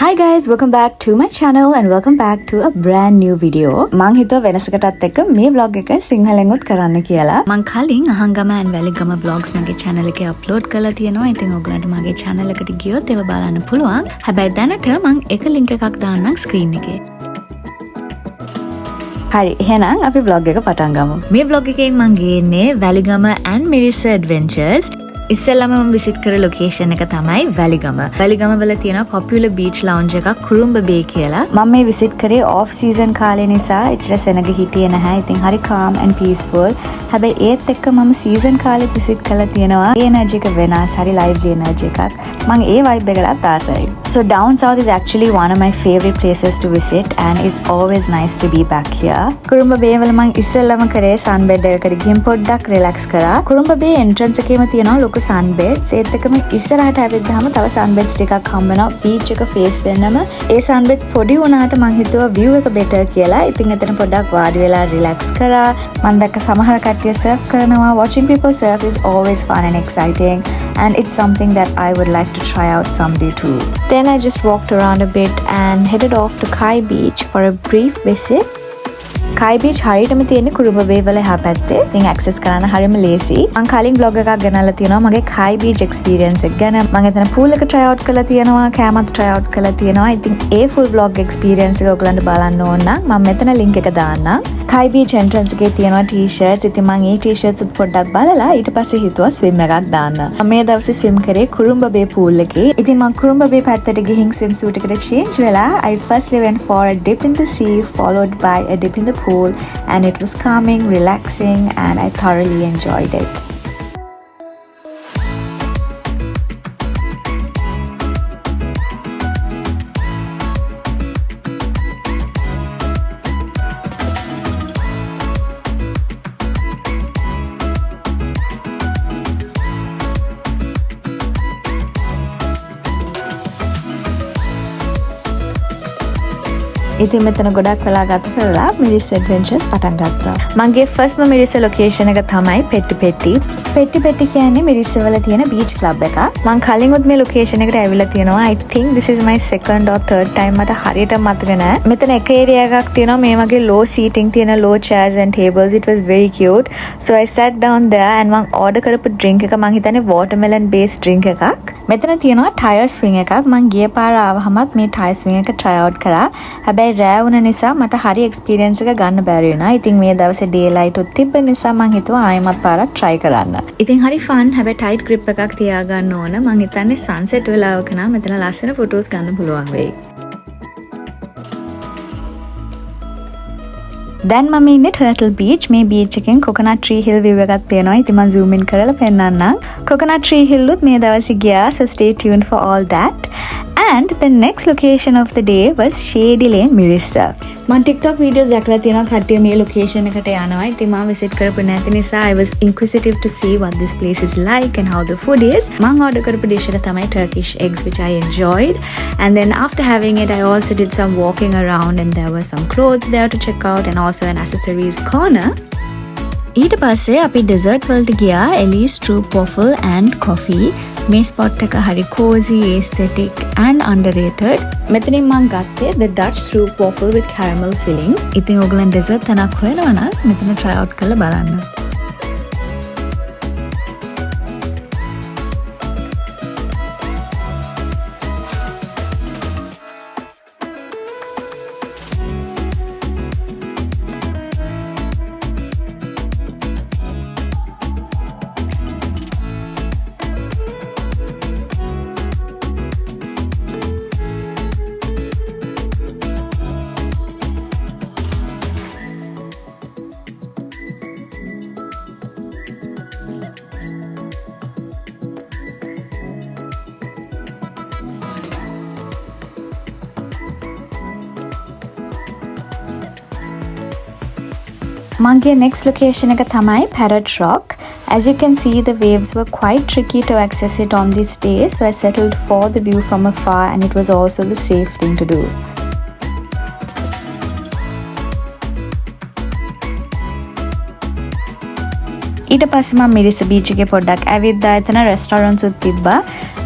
Hi guys, welcome back to my channel and welcome back to a brand new video. මං හිතුවා වෙනසකටත් එක්ක මේ vlog එක සිංහලෙන් උත් කරන්න කියලා. මං කලින් අහංගම and වැලිගම vlogs මගේ channel එකේ upload කරලා තියෙනවා. ඉතින් ඔයගලන්ට මගේ channel එකට ගියොත් ඒව බලන්න පුළුවන්. හැබැයි දැනට මං එක link එකක් දාන්නම් screen එකේ. හරි එහෙනම් අපි vlog එක පටන් ගමු. මේ vlog එකෙන් මං ගේන්නේ වැලිගම and Mirissa Adventures. ඉස්සෙල්ලාම මම විසිට් කර ලොකේෂන් එක තමයි වැලිගම. වැලිගම වල තියෙන පොපියුලර් බීච් ලවුන්ජ් එකක් කුරුම්බ බේ කියලා. මම මේ විසිට් කරේ ඔෆ් සීසන් කාලේ නිසා එච්චර සෙනග හිටියේ නැහැ. ඉතින් හරි calm and peaceful. හැබැයි ඒත් එක්ක මම සීසන් කාලෙත් විසිට් කරලා තියෙනවා. ඒ එනර්ජි එක වෙනස්, හරි lively එනර්ජි එකක්. මම ඒ vibe එකකට ආසයි. So down south is actually one of my favorite places to visit and it's always nice to be back here. කුරුම්බ බේ වල මම ඉස්සෙල්ලාම කරේ sunbed එකකට ගිහින් පොඩ්ඩක් relax කරා. කුරුම්බ බේ entrance එකේම තියෙනවා ලොකු sunbeds. ඒත් එක්කම ඉස්සරහට ඇවිද්දාම තව sunbeds ටිකක් හම්බ වෙනවා beach එක face වෙන්නම. ඒ sunbeds පොඩි වුණාට මං හිතුවා view එක better කියලා. ඉතින් එතන පොඩ්ඩක් වාඩි වෙලා relax කරා. මං දැක්ක සමහර කට්ටිය surf කරනවා. Watching people surf is always fun and exciting and it's something that I would like to try out someday too. Then I just walked around a bit and headed off to Kai Beach for a brief visit. Kai Beach හරියටම තියෙන්නේ කුරුඹ බේ වල එහා පැත්තේ. ඉතින් access කරන්න හරියම ලේසි. මම කලින් vlog එකක් ගෙනල්ලා තියෙනවා මගේ Kai Beach experience එක ගැන. මම එතන pool එක try out කරලා තියෙනවා, කෑමත් try out කරලා තියෙනවා. ඉතින් ඒ full vlog experience එක ඔයගලන්ට බලන්න ඕන නම් මම මෙතන link එක දාන්නම්. Kai Beach entrance එකේ තියෙනවා t-shirts. ඉතින් මම ඒ t-shirts උත් පොඩ්ඩක් බලලා ඊට පස්සේ හිතුවා swim එකක් දාන්න. මම මේ දවසේ swim කරේ කුරුඹ බේ pool එකේ. ඉතින් මම කුරුඹ බේ පැත්තට ගිහින් swim suit එකට change වෙලා I firstly went for a dip in the sea followed by a dip in the pool and it was calming, relaxing and I thoroughly enjoyed it. ඉතින් මෙතන ගොඩක් වෙලා ගත කරලා Mirissa Adventures පටන් ගත්තා. මගේ ෆස්ට්ම Mirissa ලොකේෂන් එක තමයි පෙට්ටි පෙට්ටි. පෙට්ටි පෙට්ටි කියන්නේ Mirissa වල තියෙන බීච් ක්ලබ් එකක්. මම කලින් උත් මේ ලොකේෂන් එකට ඇවිල්ලා තියෙනවා. I think this is my second or third time මට හරියට මතක නැහැ. මෙතන එක ඒරියා එකක් තියෙනවා මේ වගේ low seating තියෙන low chairs and tables. It was very cute. So I sat down there and මම order කරපු drink එක මම හිතන්නේ watermelon based drink එකක්. මෙතන තියෙනවා tire swing එකක්. මම ගිය පාර ආවහමත් මේ tire swing එක try out කරා. හැබැයි රෑ වුණ නිසා මට හරි එක්ස්පීරියන්ස් එක ගන්න බැරි වුණා. ඉතින් මේ දවසේ ඩේ ලයිට් උත් තිබ්බ නිසා මං හිතුවා ආයෙමත් පාරක් try කරන්න. ඉතින් හරි fun. හැබැයි tight grip එකක් තියාගන්න ඕන. මං හිතන්නේ sunset වෙලාවක නම් මෙතන ලස්සන photos ගන්න පුළුවන් වෙයි. දැන් මම ඉන්නේ Turtle Beach. මේ beach එකෙන් Coconut Tree Hill view එකක් තියෙනවා. ඉතින් මම zoom in කරලා පෙන්නන්නම්. Coconut Tree Hill උත් මේ දවසේ ගියා. So stay tuned for all that. And the next location of the day was Shady Lane, Mirissa. මම TikTok videos දැකලා තියෙනවා කට්ටිය මේ location එකට යනවා. ඉතින් මම visit කරපු නැති නිසා I was inquisitive to see what this place is like and how the food is. මම order කරපු dish එක තමයි Turkish eggs which I enjoyed. And then after having it I also did some walking around and there were some clothes there to check out and also an accessories corner. ඊට පස්සේ අපි dessert වලට ගියා Ellie's True Waffle and Coffee. මේ spot එක හරි cozy, aesthetic and underrated. මෙතනින් මම ගත්තේ the Dutch True Waffle with caramel filling. ඉතින් ඔයගලන් dessert තනක් හොයනවා නම් මෙතන try out කරලා බලන්න. මගේ next location එක තමයි Parrot Rock. As you can see, the waves were quite tricky to access it on this day, so I settled for the view from afar and it was also the safe thing to do. ඊට පස්සේ මම Mirissa Beach එකේ පොඩ්ඩක් ඇවිද්දා. එතන restaurants උත් තිබ්බා.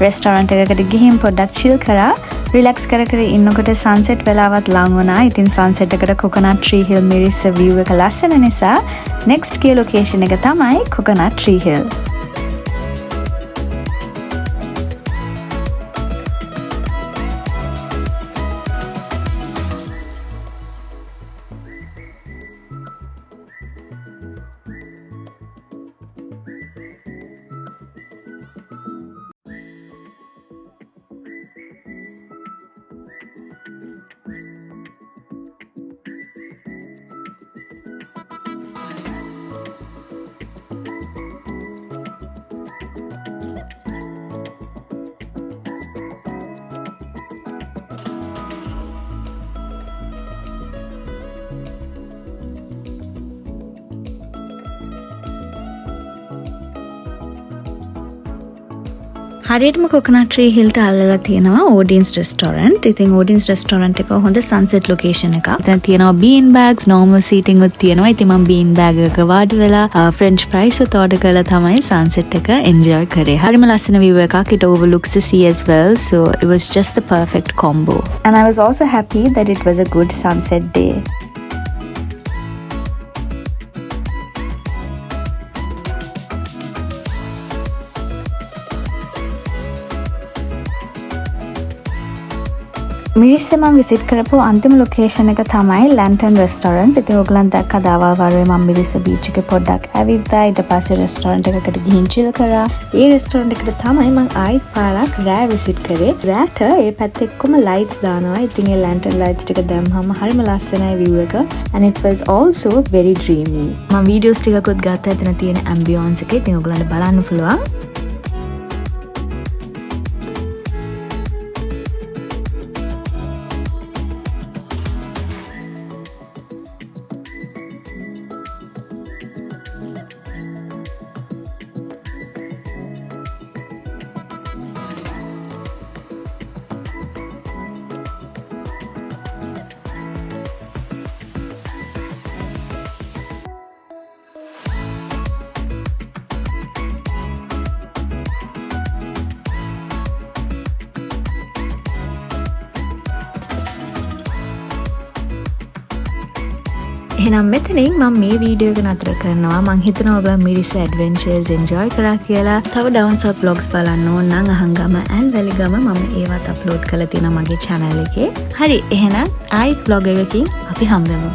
restaurant එකකට ගිහින් පොඩ්ඩක් chill කරා. රිලැක්ස් කර කර ඉන්නකොට සන්සෙට් වෙලාවත් ලං වුණා. ඉතින් සන්සෙට් එකට කොකනට් ට්‍රී හිල් මිරිස්ස view එක ලස්සන නිසා next ගිය ලොකේෂන් එක තමයි කොකනට් ට්‍රී හිල්. හරියටම කොකනට් ට්‍රී හිල්ට අල්ලලා තියෙනවා ඕඩින්ස් රෙස්ටොරන්ට්. ඉතින් ඕඩින්ස් රෙස්ටොරන්ට් එක හොඳ සන්සෙට් ලොකේෂන් එකක්. දැන් තියෙනවා බීන් බෑග්ස්, normal seating උත් තියෙනවා. ඉතින් මම බීන් බෑග් එක වාඩි වෙලා ෆ්‍රෙන්ච් ෆ්‍රයිස් උත් order කරලා තමයි සන්සෙට් එක enjoy කරේ. හරිම ලස්සන view එකක්. It overlooks the sea as well, so it was just the perfect combo. And I was also happy that it was a good sunset day. මිරිස්සේ මම visit කරපු අන්තිම ලොකේෂන් එක තමයි ලැන්ටන් රෙස්ටොරන්ට්ස්. ඉතින් ඔයගලන් දැක්ක දවල් වරුවේ මම මිරිස්ස බීච් එකේ පොඩ්ඩක් ඇවිද්දා. ඊට පස්සේ රෙස්ටොරන්ට් එකකට ගිහින් චිල් කරා. ඒ රෙස්ටොරන්ට් එකට තමයි මම ආයිත් පාරක් රෑ විසිට් කරේ. රෑට ඒ පැත්ත එක්කම ලයිට්ස් දානවා. ඉතින් ඒ ලැන්ටන් ලයිට්ස් ටික දැම්මම හරිම ලස්සනයි view එක. And it was also very dreamy. මම වීඩියෝස් ටිකකුත් ගත්තා. එතන තියෙන ඇම්බියන්ස් එක. ඉතින් ඔයගලන්ට බලන්න පුළුවන්. එහෙනම් මෙතනින් මම මේ වීඩියෝ එක නතර කරනවා. මම හිතනවා ඔයගොල්ලෝ මිරිස් ඇඩ්වෙන්චර්ස් එන්ජොයි කරා කියලා. තව ඩවුන් සවුත් බ්ලොග්ස් බලන්න ඕන නම් අහංගම and වැලිගම මම ඒවත් අප්ලෝඩ් කරලා තියෙනවා මගේ channel එකේ. හරි එහෙනම් ආයිත් බ්ලොග් එකකින් අපි හම්බෙමු.